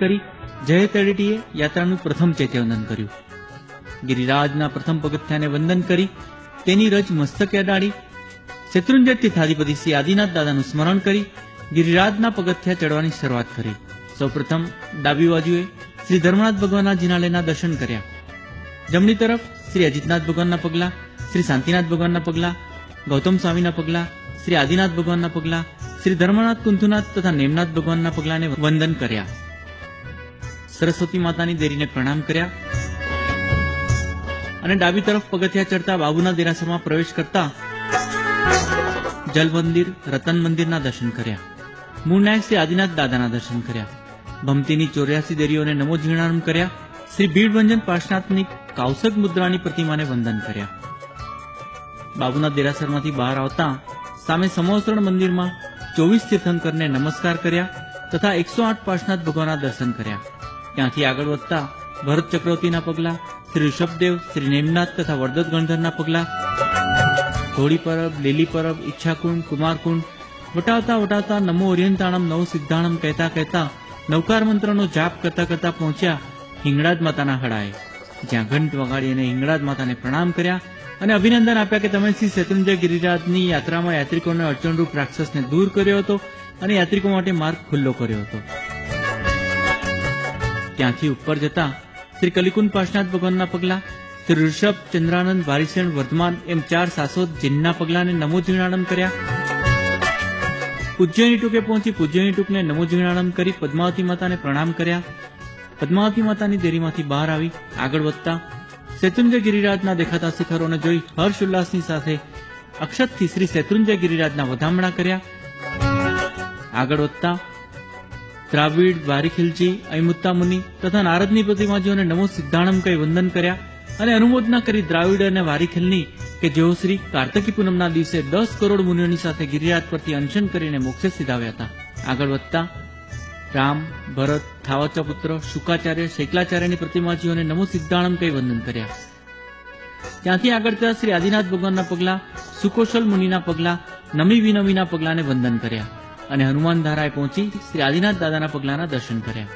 કરી જય તળેટીએ યાત્રાનું પ્રથમ ચૈત્યવંદન કર્યું. ગિરિરાજના પ્રથમ પગથિયાને વંદન કરી તેની રજ મસ્તકે અડાડી શેત્રુંજય તીર્થાધિપતિ શ્રી આદિનાથ દાદાનું સ્મરણ કરી ગિરિરાજના પગથિયા ચડવાની શરૂઆત કરી. સૌપ્રથમ ડાબી બાજુએ શ્રી ધર્મનાથ ભગવાનના જિનાલયના દર્શન કર્યા. જમણી તરફ શ્રી અજીતનાથ ભગવાનના પગલા, શ્રી શાંતિનાથ ભગવાનના પગલા, ગૌતમ સ્વામીના પગલા, શ્રી આદિનાથ ભગવાનના પગલા, શ્રી ધર્મનાથ કુંથુનાથ તથા નેમનાથ ભગવાનના પગલાને વંદન કર્યા. સરસ્વતી માતાની દેરીને પ્રણામ કર્યા અને ડાબી તરફ પગથિયા ચડતા બાબુના દેરાસરમાં પ્રવેશ કરતા જલ મંદિર, રતન મંદિરના દર્શન કર્યા. મૂળ નાયક શ્રી આદિનાથ દાદાના દર્શન કર્યા. ભમતીની 84 દેરીઓને નમો જીર્ણાનમ કર્યા. શ્રી ભીડભંજન પાર્શ્વનાથની કાઉસક મુદ્રાની પ્રતિમાને વંદન કર્યા. બાબુના દેરાસરમાંથી બહાર આવતા સામે સમોસરણ મંદિરમાં 24 તીર્થંકરને નમસ્કાર કર્યા તથા 108 પાર્શ્વનાથ ભગવાનના દર્શન કર્યા. ત્યાંથી આગળ વધતા ભરત ચક્રવર્તીના પગલા, શ્રી ઋષભદેવ, શ્રી નેમનાથ તથા વરદત ગણધરના પગલા, ઘોડી પરબ, લીલી પરબ, ઈચ્છાકુંડ, કુમારકુંડ વટાવતા નમો ઓરિયંતાણમ નવ સિદ્ધાણમ કહેતા નવકાર મંત્રનો જાપ કરતા પહોંચ્યા હિંગળાજ માતાના હડાએ, જ્યાં ઘંટ વગાડી અને હિંગળાજ માતાને પ્રણામ કર્યા અને અભિનંદન આપ્યા કે તમે શ્રી શેત્રુંજય ગિરિરાજની યાત્રામાં યાત્રિકોને અડચણરૂપ રાક્ષસને દૂર કર્યો હતો અને યાત્રિકો માટે માર્ગ ખુલ્લો કર્યો હતો. ત્યાંથી ઉપર જતા શ્રી કલિકુંડ પાર્શ્વનાથ ભગવાનના પગલા, શ્રી ઋષભ, ચંદ્રાનંદ, વારિસેણ, વર્ધમાન એમ 4 શાશ્વત જીનના પગલાને નમો જીર્ણાનમ કર્યા. પૂજ્યની ટૂંકે પહોંચી પૂજ્યની ટૂંકને નમો જીર્ણાનમ કરી પદ્માવતી માતાને પ્રણામ કર્યા. પદ્માવતી માતાની દેરીમાંથી બહાર આવી આગળ વધતા શેત્રુંજય ગિરિરાજના દેખાતા શિખરોને જોઈ હર્ષ ઉલ્લાસની સાથે અક્ષતથી શ્રી શેત્રુંજય ગિરિરાજના વધામણા કર્યા. આગળ વધતા દ્રાવિડ, વારીખિલજી, અયમુત્તા મુનિ તથા નારદની પ્રતિમાજીઓને નમો સિદ્ધાણમ કહી વંદન કર્યા અને અનુમોદના કરી દ્રાવિડ અને વારીખિલની કે જેઓ શ્રી કાર્તકી પૂનમના દિવસે 10 કરોડ મુનિઓની સાથે ગિરિરાજ પરથી અનશન કરીને મોક્ષે સિધાવ્યા હતા. આગળ વધતા રામ, ભરત, થાવચા પુત્ર, શુકાચાર્ય, શૈકલાચાર્યની પ્રતિમાજીઓને નમો સિદ્ધાણમ કહી વંદન કર્યા. ત્યાંથી આગળ જતા શ્રી આદિનાથ ભગવાનના પગલા, સુકોશલ મુનિના પગલા, નમી વિનમીના પગલાને વંદન કર્યા અને હનુમાન ધારાએ પહોંચી શ્રી આદિનાથ દાદાના પગલાના દર્શન કર્યા.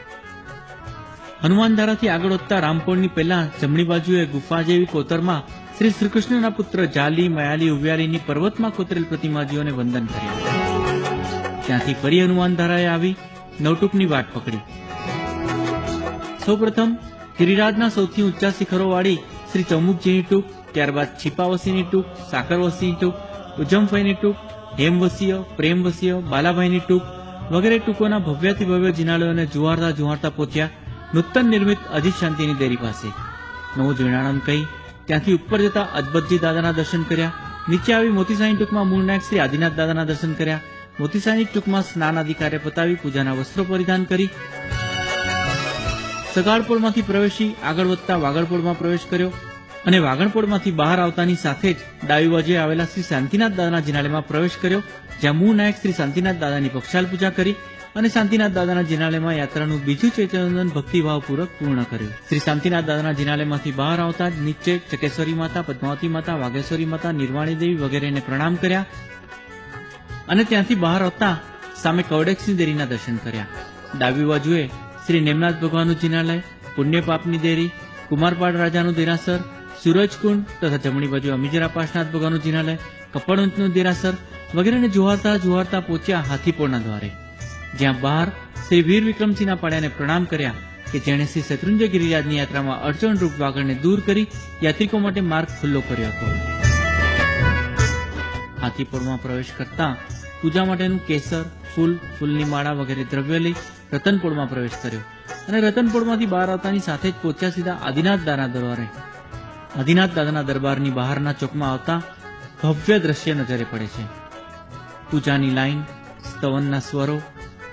હનુમાન ધારાથી આગળ વધતા રામપોળની પહેલા જમણી બાજુએ ગુફા જેવી કોતરમાં શ્રી શ્રીકૃષ્ણના પુત્ર જાલી, મયાલી, ઉવ્યાલીની પર્વતમાં કોતરેલ પ્રતિમાજીઓને વંદન કર્યા. ત્યાંથી ફરી હનુમાન ધારાએ આવી નવટુકની વાટ પકડી. સૌપ્રથમ ગિરિરાજના સૌથી ઊંચા શિખરોવાળી શ્રી ચૌમુખજીની ટૂંક, ત્યારબાદ છીપાવસીની ટૂંક, સાકરવસીની ટૂંક, ઉજ્જમફઈની ટૂંક, હેમવસીય, પ્રેમવસીય, બાલાભાઈની ટૂંક વગેરે ટૂંકોના ભવ્યાતિ ભવ્ય જિનાલયોને જુહારતા પહોંચ્યા નૂતન નિર્મિત અજીત શાંતિની દેરી પાસે. નવો જીર્ણાનંદ કહી ત્યાંથી ઉપર જતા અજબતજી દાદાના દર્શન કર્યા. નીચે આવી મોતીસાની ટૂંકમાં મૂળ નાયક શ્રી આદિનાથ દાદાના દર્શન કર્યા. મોતીસાની ટૂંકમાં સ્નાન આદિ કાર્ય પતાવી પૂજાના વસ્ત્રો પરિધાન કરી સગાળપોળમાંથી પ્રવેશી આગળ વધતા વાગડપોળમાં પ્રવેશ કર્યો અને વાગણપોળમાંથી બહાર આવતાની સાથે જ ડાબી બાજુએ આવેલા શ્રી શાંતિનાથ દાદાના જિનાલયમાં પ્રવેશ કર્યો, જ્યાં મૂળ નાયક શ્રી શાંતિનાથ દાદાની પક્ષાલ પૂજા કરી અને શાંતિનાથ દાદાના જિનાલયમાં યાત્રાનું બીજું ચૈત્યવંદન ભક્તિભાવપૂર્વક પૂર્ણ કર્યું. શ્રી શાંતિનાથ દાદાના જિનાલયમાંથી બહાર આવતા જ નીચે ચકેશ્વરી માતા, પદ્માવતી માતા, વાઘેશ્વરી માતા, નિર્વાણી દેવી વગેરેને પ્રણામ કર્યા અને ત્યાંથી બહાર આવતા સામે કવડેક્ષની દેરીના દર્શન કર્યા. ડાબી બાજુએ શ્રી નેમનાથ ભગવાનનું જિનાલય, પુણ્ય પાપની દેરી, કુમારપાળ રાજાનું દેરાસર, સૂરજકુંડ તથા જમણી બાજુ અમીજરા પાર્શ્વનાથ ભગવાનનું જિનાલય, કપડવંતનું દેરાસર વગેરેને જુહારતા પહોંચ્યા હાથીપોળના દ્વારે, જ્યાં બહાર શ્રી વીર વિક્રમસિંહના પાડ્યાને પ્રણામ કર્યા કે જેણે શ્રી શેત્રુંજય ગિરિરાજની યાત્રામાં અડચણરૂપ વાગડને દૂર કરી યાત્રિકો માટે માર્ગ ખુલ્લો કર્યો હતો. હાથીપોળમાં પ્રવેશ કરતા પૂજા માટેનું કેસર, ફૂલની માળા વગેરે દ્રવ્ય લઈ રતનપોળમાં પ્રવેશ કર્યો અને રતનપોળમાંથી બહાર આવતાની સાથે જ પહોંચ્યા સીધા આદિનાથ દાદાના દરબારે. આદિનાથ દાદાના દરબારની બહારના ચોકમાં આવતા ભવ્ય દ્રશ્ય નજરે પડે છે. પૂજાની લાઈન, સ્તવનના સ્વરો,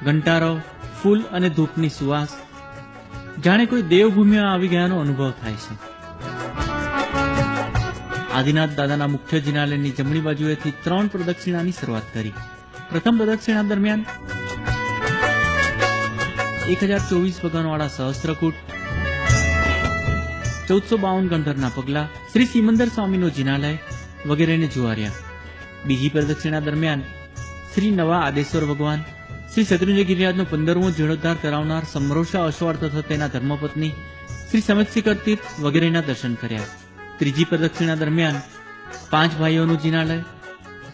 ઘંટારો, ફૂલ અને ધૂપની સુવાસ, જાણે કોઈ દેવભૂમિમાં આવી ગયાનો અનુભવ થાય છે. આદિનાથ દાદાના મુખ્ય જિનાલયની જમણી બાજુએથી 3 પ્રદક્ષિણાની શરૂઆત કરી. પ્રથમ પ્રદક્ષિણા દરમિયાન 1024 ભગવાનવાળા સહસ્ત્રકૂટ, 1452 ગણધરના પગલા, શ્રી સિમંદર સ્વામીનો જિનાલય વગેરેને જુહાર્યા. બીજી પ્રદક્ષિણા દરમિયાન શ્રી નવા આદેશ્વર ભગવાન, શ્રી શત્રુંજય ગિરિરાજનો 15મો જીર્ણોદ્ધાર કરાવનાર સમરોષા અશ્વાર્થ તથા તેના ધર્મપત્ની શ્રી સમત્સિકર તીર્થ વગેરેના દર્શન કર્યા. ત્રીજી પ્રદક્ષિણા દરમિયાન 5 ભાઈઓનું જિનાલય,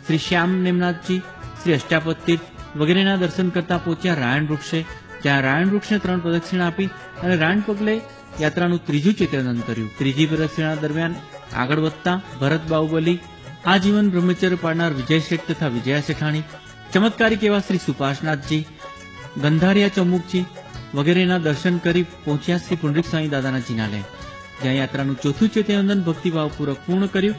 શ્રી શ્યામ નેમનાથજી, શ્રી અષ્ટાપદ તીર્થ વગેરેના દર્શન કરતા પહોંચ્યા રાયણ વૃક્ષે, જ્યાં રાયણ વૃક્ષને 3 પ્રદક્ષિણા આપી અને રાયણ પગલે યાત્રાનું ત્રીજું ચેતનન કર્યું. ત્રીજી પ્રદક્ષિણા દરમિયાન આગળ વધતા ભરત બાહુબલી, આજીવન બ્રહ્મચર્ય પાડનાર વિજય શેઠ તથા વિજયા શેઠાણી, ચમત્કારિક એવા શ્રી સુપાસનાથજી, ગંધારિયા ચમુકજી વગેરેના દર્શન કરી પહોંચ્યા શ્રી પુંડરીક સ્વામી દાદાના જિનાલય, જ્યાં યાત્રાનું ચોથું ચેતનંદન ભક્તિભાવપૂર્વક પૂર્ણ કર્યું.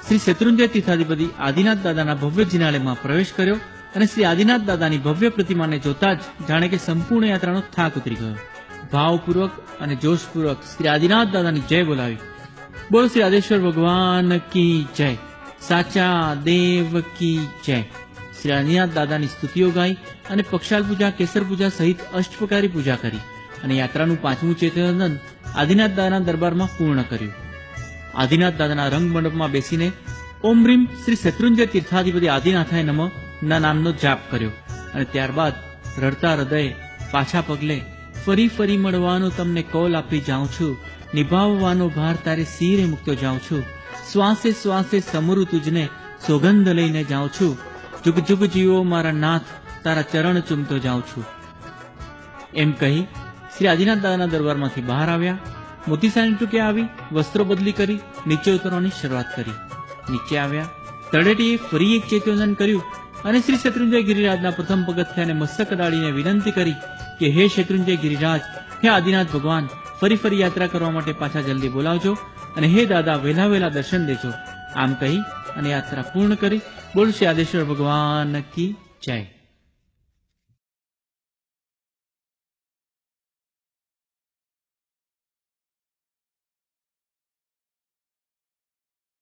શ્રી શત્રુંજય તીર્થાધિપતિ આદિનાથ દાદાના ભવ્ય જિનાલયમાં પ્રવેશ કર્યો અને શ્રી આદિનાથ દાદાની ભવ્ય પ્રતિમાને જોતા જ જાણે કે સંપૂર્ણ યાત્રાનો થાક ઉતરી ગયો. ભાવપૂર્વક અને જોશપૂર્વક શ્રી આદિનાથ દાદાની જય બોલાવી. બોલો શ્રી આદેશ્વર ભગવાન કી જય, સાચા દેવ કી જય. શ્રી આદિનાથ દાદાની સ્તુતિઓ ગાઈ અને પક્ષાલ પૂજા, કેસર પૂજા સહિત અષ્ટપ્રકારી પૂજા કરી અને યાત્રાનું 5મું ચેતનંદન આદિનાથ દાદાના દરબારમાં પૂર્ણ કર્યું. આદિનાથ દાદાના રંગમંડપમાં બેસીને ઓમ રીમ શ્રી શત્રુંજય તીર્થાધિપતિ આદિનાથાય નમઃ ના નામનો જાપ કર્યો અને ત્યારબાદ રડતા હૃદયે પાછા પગલે ફરી ફરી મળવાનો તમને કોલ આપી જાઉં છું, નિભાવવાનો ભાર તારે શિરે મૂકતો જાઉં છું, શ્વાસે શ્વાસે સમરું તુજને સોગંધ લઈને જાઉં છું, જુગ જુગ જીવો મારા નાથ તારા ચરણ ચૂમતો જાઉં છું. એમ કહી શ્રી આદિનાથ દાદાના દરબારમાંથી બહાર આવ્યા. મોતીસાની ટૂંકે આવી વસ્ત્રો બદલી કરી નીચે ઉતરવાની શરૂઆત કરી. નીચે આવ્યા, તળેટીએ ફરી એક ચેતનંદન કર્યું અને શ્રી શત્રુંજય ગિરિરાજના પ્રથમ પગથિયાને મસ્તક અડાડીને વિનંતી કરી કે હે શત્રુંજય ગિરિરાજ, હે આદિનાથ ભગવાન, ફરી ફરી યાત્રા કરવા માટે પાછા જલ્દી બોલાવજો અને હે દાદા વહેલા વહેલા દર્શન દેજો. આમ કહી અને યાત્રા પૂર્ણ કરી. બોલ શ્રી આદેશ્વર ભગવાન કી જય.